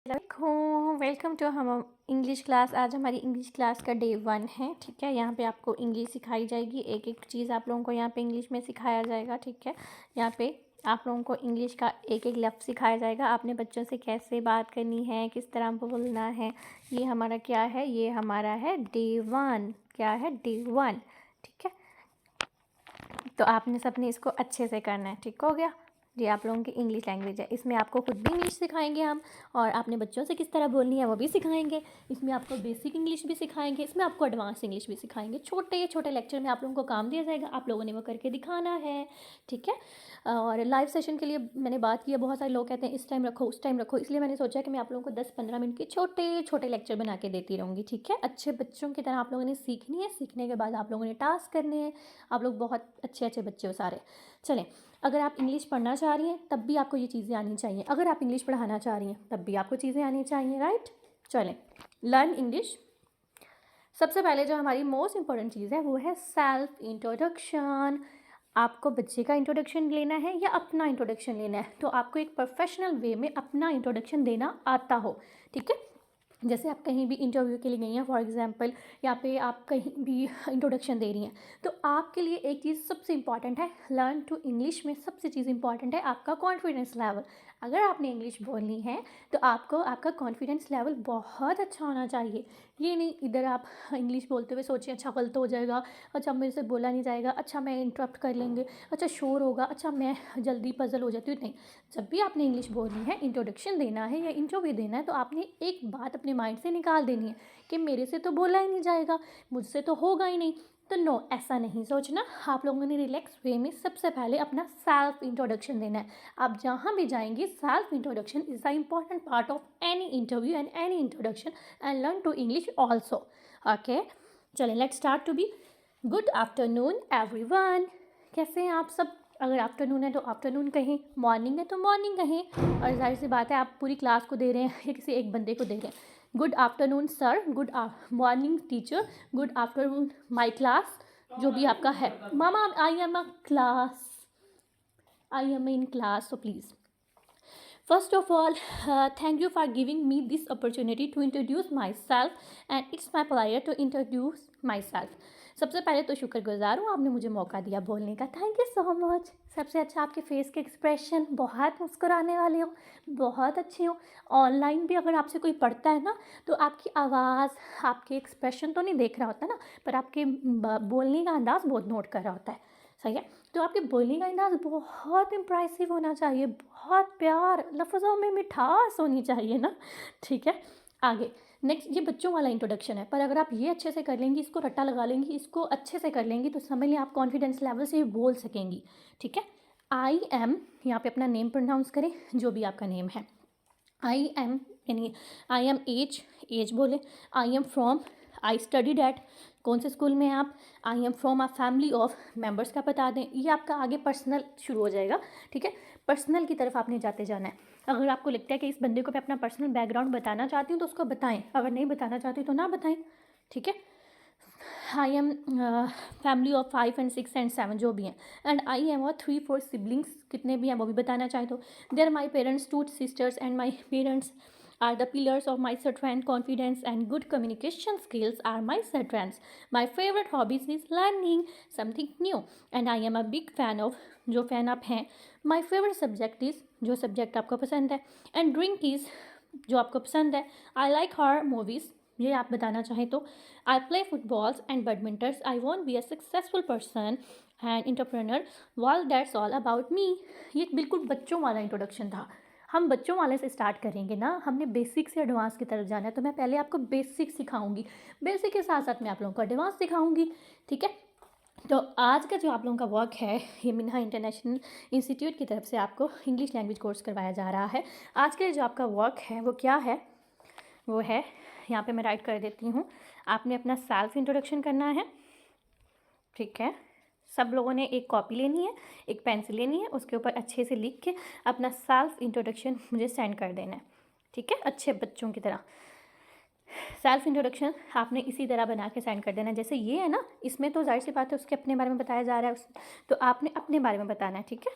Welcome to हम English class. आज हमारी इंग्लिश क्लास का डे 1 है। ठीक है, यहाँ पे आपको इंग्लिश सिखाई जाएगी। एक एक चीज़ आप लोगों को यहाँ पे इंग्लिश में सिखाया जाएगा। ठीक है, यहाँ पे आप लोगों को इंग्लिश का एक एक लफ्ज़ सिखाया जाएगा। आपने बच्चों से कैसे बात करनी है, किस तरह बोलना है। ये हमारा क्या है, ये हमारा है डे 1। क्या है, डे 1। ठीक है, तो आपने सबने इसको अच्छे से करना है। ठीक हो गया, ये आप लोगों की इंग्लिश लैंग्वेज है। इसमें आपको खुद भी इंग्लिश सिखाएंगे हम, और आपने बच्चों से किस तरह बोलनी है वो भी सिखाएंगे। इसमें आपको बेसिक इंग्लिश भी सिखाएंगे, इसमें आपको एडवांस इंग्लिश भी सिखाएंगे। छोटे छोटे लेक्चर में आप लोगों को काम दिया जाएगा, आप लोगों ने वो करके दिखाना है। ठीक है, और लाइव सेशन के लिए मैंने बात की है। बहुत सारे लोग कहते हैं इस टाइम रखो उस टाइम रखो, इसलिए मैंने सोचा कि मैं आप लोगों को 10-15 मिनट के छोटे छोटे लेक्चर बना के देती रहूँगी। ठीक है, अच्छे बच्चों की तरह आप लोगों ने सीखनी है। सीखने के बाद आप लोगों ने टास्क करने हैं। आप लोग बहुत अच्छे अच्छे बच्चे हो सारे। चलें, अगर आप इंग्लिश पढ़ना चाह रही हैं तब भी आपको ये चीज़ें आनी चाहिए। अगर आप इंग्लिश पढ़ाना चाह रही हैं तब भी आपको चीज़ें आनी चाहिए। राइट, चलें, लर्न इंग्लिश। सबसे पहले जो हमारी मोस्ट इंपॉर्टेंट चीज़ है वो है सेल्फ इंट्रोडक्शन। आपको बच्चे का इंट्रोडक्शन लेना है या अपना इंट्रोडक्शन लेना है, तो आपको एक प्रोफेशनल वे में अपना इंट्रोडक्शन देना आता हो। ठीक है, जैसे आप कहीं भी इंटरव्यू के लिए गई हैं, फॉर एग्जांपल यहाँ पे आप कहीं भी इंट्रोडक्शन दे रही हैं, तो आपके लिए एक चीज़ सबसे इंपॉर्टेंट है लर्न टू इंग्लिश में। सबसे चीज़ इंपॉर्टेंट है आपका कॉन्फिडेंस लेवल। अगर आपने इंग्लिश बोलनी है तो आपको आपका कॉन्फिडेंस लेवल बहुत अच्छा होना चाहिए। ये नहीं इधर आप इंग्लिश बोलते हुए सोचें अच्छा गलत हो जाएगा, अच्छा मेरे से बोला नहीं जाएगा, अच्छा मैं इंटरप्ट कर लेंगे, अच्छा शोर होगा, अच्छा मैं जल्दी पजल हो जाती हूँ। नहीं, जब भी आपने इंग्लिश बोलनी है, इंट्रोडक्शन देना है या इंटरव्यू देना है, तो आपने एक बात अपने माइंड से निकाल देनी है कि मेरे से तो बोला ही नहीं जाएगा, मुझसे तो होगा ही नहीं। तो नो, ऐसा नहीं सोचना। आप लोगों ने रिलैक्स वे में सबसे पहले अपना सेल्फ इंट्रोडक्शन देना है। आप जहाँ भी जाएंगे, self introduction is the important part of any interview and any introduction and learn to English also. Okay, चलें, let's start to be. Good afternoon everyone. कैसे हैं आप सब? अगर आफ्टरनून है तो आफ्टरनून कहें, मॉर्निंग है तो मॉर्निंग कहें, और जाहिर सी बात है आप पूरी क्लास को दे रहे हैं या किसी एक बंदे को दे रहे हैं। Good afternoon sir, good morning teacher, good afternoon my class, जो भी आपका है। Mama, I am a class, I am in class, so please first of all, thank you for giving me this opportunity to introduce myself and it's my pleasure to introduce myself. सबसे पहले तो शुक्रगुजार हूँ, आपने मुझे मौका दिया बोलने का। Thank you so much. सबसे अच्छा आपके फेस के एक्सप्रेशन, बहुत मुस्कुराने वाले हो, बहुत अच्छे हो। ऑनलाइन भी अगर आपसे कोई पढ़ता है ना, तो आपकी आवाज़, आपके एक्सप्रेशन तो नहीं देख रहा होता ना, पर आपके बोलने का अंदाज़ बहुत नोट कर रहा होता है। सही है, तो आपके बोलने का अंदाज़ बहुत इम्प्रेसिव होना चाहिए, बहुत प्यार, लफ्ज़ों में मिठास होनी चाहिए ना। ठीक है, आगे नेक्स्ट, ये बच्चों वाला इंट्रोडक्शन है, पर अगर आप ये अच्छे से कर लेंगी, इसको रट्टा लगा लेंगी, इसको अच्छे से कर लेंगी, तो समझ लें आप कॉन्फिडेंस लेवल से बोल सकेंगी। ठीक है, आई एम, यहाँ पे अपना नेम प्रोनाउंस करें, जो भी आपका नेम है। आई एम यानी आई एम एज, एज बोले। I am from, I studied at, कौन से स्कूल में हैं आप। I am from a family of, members का बता दें। ये आपका आगे पर्सनल शुरू हो जाएगा। ठीक है, पर्सनल की तरफ आपने जाते जाना है। अगर आपको लगता है कि इस बंदे को मैं अपना पर्सनल बैकग्राउंड बताना चाहती हूँ तो उसको बताएं, अगर नहीं बताना चाहती तो ना बताएं। ठीक है, I am family of 5 and 6 and 7 जो भी हैं, एंड आई एम 3-4 सिबलिंग्स, कितने भी हैं वो भी बताना चाहें तो। There my parents 2 sisters and my parents are the pillars of my strength, confidence and good communication skills are my strengths. My favorite hobbies is learning something new and I am a big fan of, जो fan आप हैं। My favorite subject is, जो subject आपको पसंद है, and drink is, जो आपको पसंद है। I like horror movies, ये आप बताना चाहें तो। I play footballs and badmintons. I won't be a successful person and entrepreneur. Well, that's all about me. ये बिल्कुल बच्चों वाला इंट्रोडक्शन था। हम बच्चों वाले से स्टार्ट करेंगे ना, हमने बेसिक से एडवांस की तरफ जाना है, तो मैं पहले आपको बेसिक सिखाऊंगी, बेसिक के साथ साथ मैं आप लोगों को एडवांस सिखाऊंगी। ठीक है, तो आज का जो आप लोगों का वर्क है, ये मिन्हा इंटरनेशनल इंस्टीट्यूट की तरफ से आपको इंग्लिश लैंग्वेज कोर्स करवाया जा रहा है। आज का जो आपका वर्क है वो क्या है, वो है, यहाँ पे मैं राइट कर देती हूँ, आपने अपना सेल्फ इंट्रोडक्शन करना है। ठीक है, सब लोगों ने एक कॉपी लेनी है, एक पेंसिल लेनी है, उसके ऊपर अच्छे से लिख के अपना सेल्फ इंट्रोडक्शन मुझे सेंड कर देना है। ठीक है, अच्छे बच्चों की तरह सेल्फ इंट्रोडक्शन आपने इसी तरह बना के सेंड कर देना है। जैसे ये है ना, इसमें तो जाहिर सी बात है उसके अपने बारे में बताया जा रहा है, तो आपने अपने बारे में बताना है। ठीक है,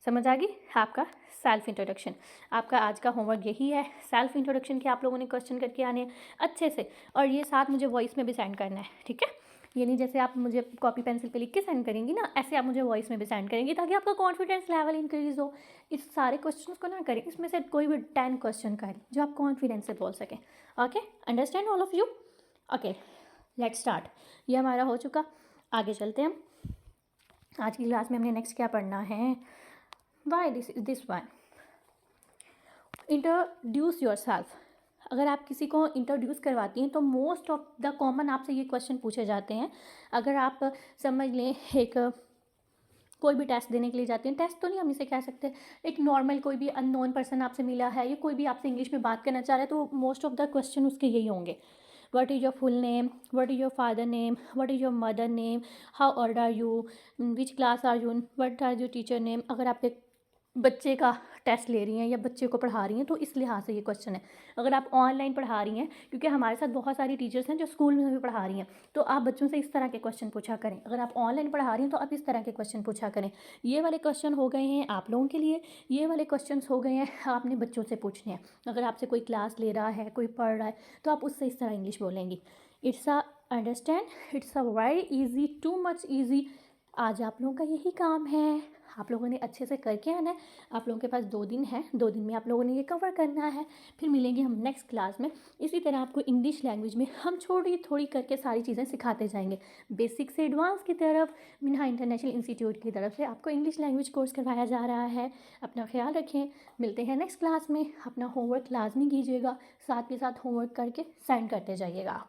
समझ आ गई? आपका सेल्फ इंट्रोडक्शन। आपका आज का होमवर्क यही है, सेल्फ इंट्रोडक्शन के आप लोगों ने क्वेश्चन करके आने हैं अच्छे से, और ये साथ मुझे वॉइस में भी सेंड करना है, ठीक है। ये नहीं जैसे आप मुझे कॉपी पेंसिल पे लिख के सेंड करेंगी ना, ऐसे आप मुझे वॉइस में भी सेंड करेंगी, ताकि आपका कॉन्फिडेंस लेवल इंक्रीज़ हो। इस सारे क्वेश्चन को ना करें, इसमें से कोई भी 10 क्वेश्चन करें जो आप कॉन्फिडेंस से बोल सकें। Okay, understand all of you? Okay, let's start. ये हमारा हो चुका, आगे चलते हैं हम। आज की क्लास में हमने नेक्स्ट क्या पढ़ना है? Why this one, introduce your self. अगर आप किसी को इंट्रोड्यूस करवाती हैं तो मोस्ट ऑफ द कॉमन आपसे ये क्वेश्चन पूछे जाते हैं। अगर आप समझ लें, एक कोई भी टेस्ट देने के लिए जाते हैं, टेस्ट तो नहीं हम इसे कह सकते, एक नॉर्मल कोई भी अननोन पर्सन आपसे मिला है या कोई भी आपसे इंग्लिश में बात करना चाह रहा है, तो मोस्ट ऑफ द क्वेश्चन उसके यही होंगे। What is your full name? What is your father name? What is your mother name? How old are you? Which class are you in? What are your teacher name? अगर आप एक बच्चे का test ले रही हैं या बच्चे को पढ़ा रही हैं तो इस लिहाज से ये क्वेश्चन है। अगर आप ऑनलाइन पढ़ा रही हैं, क्योंकि हमारे साथ बहुत सारी टीचर्स हैं जो स्कूल में भी पढ़ा रही हैं, तो आप बच्चों से इस तरह के क्वेश्चन पूछा करें। अगर आप ऑनलाइन पढ़ा रही हैं तो आप इस तरह के क्वेश्चन पूछा करें। ये वाले क्वेश्चन हो गए हैं आप लोगों के लिए, ये वाले क्वेश्चन हो गए हैं आपने बच्चों से पूछने हैं। अगर आपसे कोई क्लास ले रहा है, कोई पढ़ रहा है, तो आप उससे इस तरह इंग्लिश बोलेंगी। It's a understand, it's a very easy, too much easy. आज आप लोगों का यही काम है, आप लोगों ने अच्छे से करके आना है। आप लोगों के पास 2 दिन है, 2 दिन में आप लोगों ने ये कवर करना है। फिर मिलेंगे हम नेक्स्ट क्लास में। इसी तरह आपको इंग्लिश लैंग्वेज में हम थोड़ी थोड़ी करके सारी चीज़ें सिखाते जाएंगे, बेसिक से एडवांस की तरफ। मिन्हा इंटरनेशनल इंस्टीट्यूट की तरफ से आपको इंग्लिश लैंग्वेज कोर्स करवाया जा रहा है। अपना ख्याल रखें, मिलते हैं नेक्स्ट क्लास में। अपना होमवर्क लाजमी कीजिएगा, साथ के साथ होमवर्क करके सेंड करते जाइएगा।